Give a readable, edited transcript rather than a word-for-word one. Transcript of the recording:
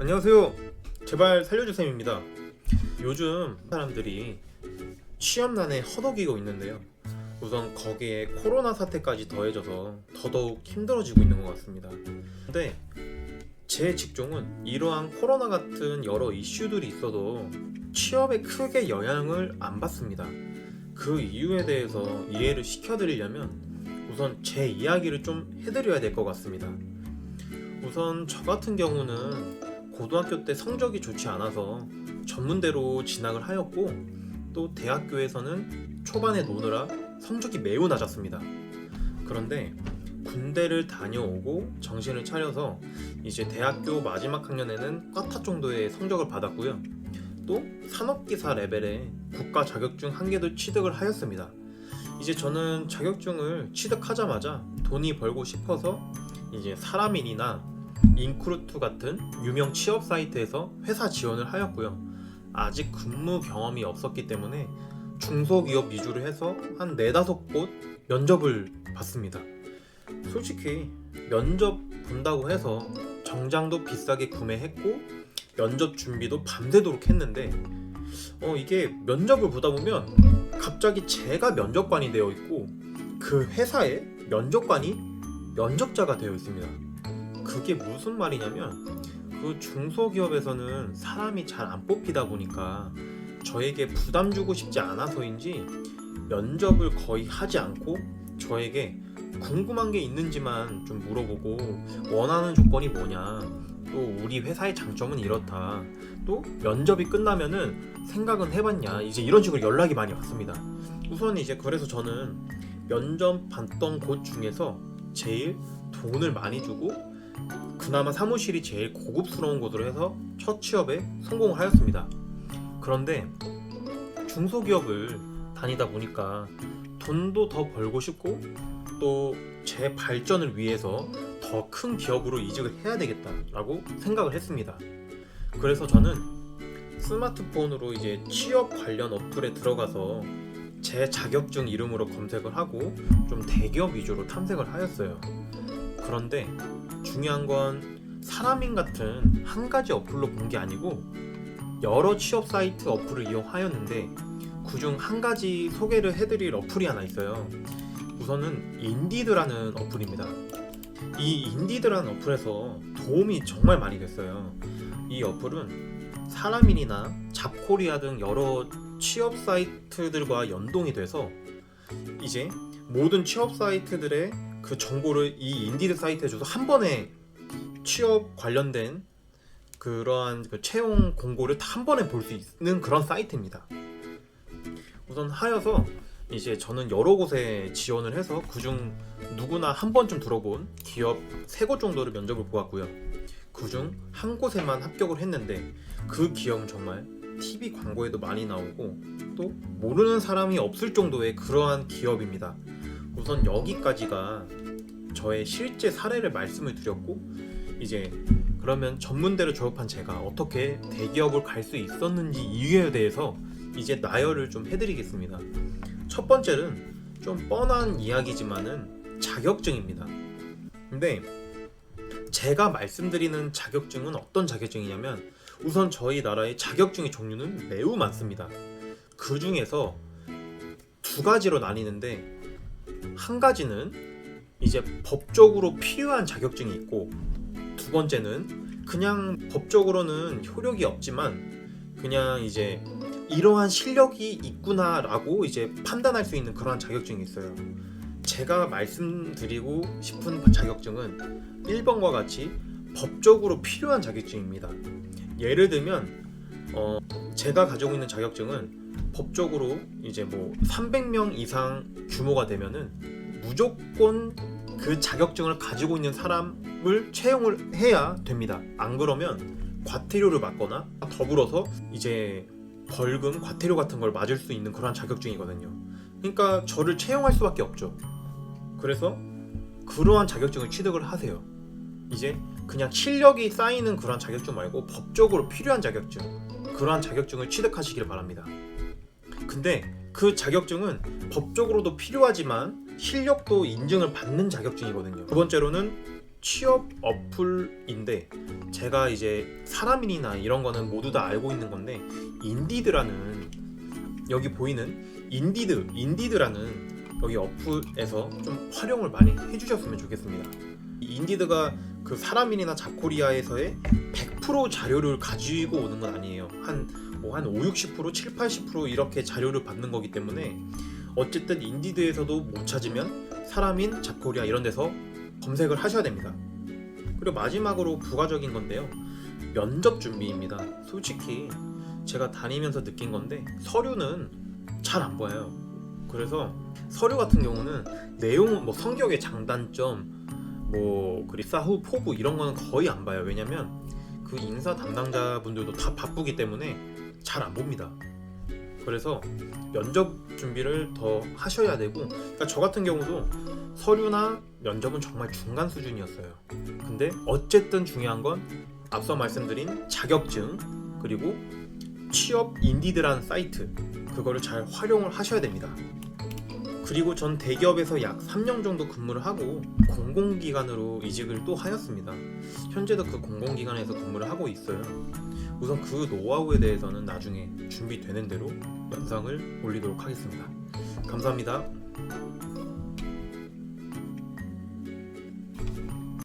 안녕하세요. 제발 살려주셈입니다. 요즘 사람들이 취업난에 허덕이고 있는데요. 우선 거기에 코로나 사태까지 더해져서 더더욱 힘들어지고 있는 것 같습니다. 근데 제 직종은 이러한 코로나 같은 여러 이슈들이 있어도 취업에 크게 영향을 안 받습니다. 그 이유에 대해서 이해를 시켜드리려면 우선 제 이야기를 좀 해드려야 될 것 같습니다. 우선 저 같은 경우는 고등학교 때 성적이 좋지 않아서 전문대로 진학을 하였고, 또 대학교에서는 초반에 노느라 성적이 매우 낮았습니다. 그런데 군대를 다녀오고 정신을 차려서 이제 대학교 마지막 학년에는 꽈타 정도의 성적을 받았고요. 또 산업기사 레벨의 국가 자격증 한 개도 취득을 하였습니다. 이제 저는 자격증을 취득하자마자 돈이 벌고 싶어서 이제 사람인이나 인크루트 같은 유명 취업 사이트에서 회사 지원을 하였고요. 아직 근무 경험이 없었기 때문에 중소기업 위주로 해서 한 4-5곳 면접을 봤습니다. 솔직히 면접 본다고 해서 정장도 비싸게 구매했고 면접 준비도 밤새도록 했는데 이게 면접을 보다 보면 갑자기 제가 면접관이 되어 있고 그 회사에 면접관이 면접자가 되어 있습니다. 그게 무슨 말이냐면 그 중소기업에서는 사람이 잘 안 뽑히다 보니까 저에게 부담 주고 싶지 않아서인지 면접을 거의 하지 않고 저에게 궁금한 게 있는지만 좀 물어보고 원하는 조건이 뭐냐, 또 우리 회사의 장점은 이렇다, 또 면접이 끝나면은 생각은 해봤냐, 이제 이런 식으로 연락이 많이 왔습니다. 우선 이제 그래서 저는 면접 봤던 곳 중에서 제일 돈을 많이 주고 그나마 사무실이 제일 고급스러운 곳으로 해서 첫 취업에 성공을 하였습니다. 그런데 중소기업을 다니다 보니까 돈도 더 벌고 싶고 또 제 발전을 위해서 더 큰 기업으로 이직을 해야 되겠다라고 생각을 했습니다. 그래서 저는 스마트폰으로 이제 취업 관련 어플에 들어가서 제 자격증 이름으로 검색을 하고 좀 대기업 위주로 탐색을 하였어요. 그런데 중요한 건 사람인 같은 한 가지 어플로 본 게 아니고 여러 취업 사이트 어플을 이용하였는데 그중 한 가지 소개를 해드릴 어플이 하나 있어요. 우선은 인디드라는 어플입니다. 이 인디드라는 어플에서 도움이 정말 많이 됐어요. 이 어플은 사람인이나 잡코리아 등 여러 취업 사이트들과 연동이 돼서 이제 모든 취업 사이트들의 그 정보를 이 인디드 사이트에 줘서 한 번에 취업 관련된 그러한 그 채용 공고를 다 한 번에 볼 수 있는 그런 사이트입니다. 우선 하여서 이제 저는 여러 곳에 지원을 해서 그중 누구나 한 번쯤 들어본 기업 3곳 정도를 면접을 보았고요. 그중 한 곳에만 합격을 했는데 그 기업은 정말 TV 광고에도 많이 나오고 또 모르는 사람이 없을 정도의 그러한 기업입니다. 우선 여기까지가 저의 실제 사례를 말씀을 드렸고, 이제 그러면 전문대를 졸업한 제가 어떻게 대기업을 갈 수 있었는지 이유에 대해서 이제 나열을 좀 해드리겠습니다. 첫 번째는 좀 뻔한 이야기지만은 자격증입니다. 근데 제가 말씀드리는 자격증은 어떤 자격증이냐면 우선 저희 나라의 자격증의 종류는 매우 많습니다. 그 중에서 2가지로 나뉘는데, 한 가지는 이제 법적으로 필요한 자격증이 있고, 2번째는 그냥 법적으로는 효력이 없지만 그냥 이제 이러한 실력이 있구나 라고 이제 판단할 수 있는 그러한 자격증이 있어요. 제가 말씀드리고 싶은 자격증은 1번과 같이 법적으로 필요한 자격증입니다. 예를 들면 제가 가지고 있는 자격증은 법적으로 이제 뭐 300명 이상 규모가 되면은 무조건 그 자격증을 가지고 있는 사람을 채용을 해야 됩니다. 안 그러면 과태료를 맞거나 더불어서 이제 벌금, 과태료 같은 걸 맞을 수 있는 그런 자격증이거든요. 그러니까 저를 채용할 수밖에 없죠. 그래서 그러한 자격증을 취득을 하세요. 이제 그냥 실력이 쌓이는 그런 자격증 말고 법적으로 필요한 자격증, 그러한 자격증을 취득하시길 바랍니다. 근데 그 자격증은 법적으로도 필요하지만 실력도 인증을 받는 자격증이거든요. 2번째로는 취업 어플인데 제가 이제 사람인이나 이런 거는 모두 다 알고 있는 건데 인디드라는 여기 보이는 인디드라는 여기 어플에서 좀 활용을 많이 해주셨으면 좋겠습니다. 이 인디드가 그 사람인이나 잡코리아에서의 100% 자료를 가지고 오는 건 아니에요. 한 5, 60%, 7, 80% 이렇게 자료를 받는 거기 때문에 어쨌든 인디드에서도 못 찾으면 사람인, 잡코리아 이런 데서 검색을 하셔야 됩니다. 그리고 마지막으로 부가적인 건데요. 면접 준비입니다. 솔직히 제가 다니면서 느낀 건데 서류는 잘 안 보여요. 그래서 서류 같은 경우는 내용은 뭐 성격의 장단점, 뭐 그리고 사후 포부 이런 거는 거의 안 봐요. 왜냐면 그 인사 담당자분들도 다 바쁘기 때문에 잘 안 봅니다. 그래서 면접 준비를 더 하셔야 되고, 그러니까 저 같은 경우도 서류나 면접은 정말 중간 수준이었어요. 근데 어쨌든 중요한 건 앞서 말씀드린 자격증 그리고 취업 인디드라는 사이트, 그거를 잘 활용을 하셔야 됩니다. 그리고 전 대기업에서 약 3년 정도 근무를 하고 공공기관으로 이직을 또 하였습니다. 현재도 그 공공기관에서 근무를 하고 있어요. 우선 그 노하우에 대해서는 나중에 준비되는 대로 영상을 올리도록 하겠습니다. 감사합니다.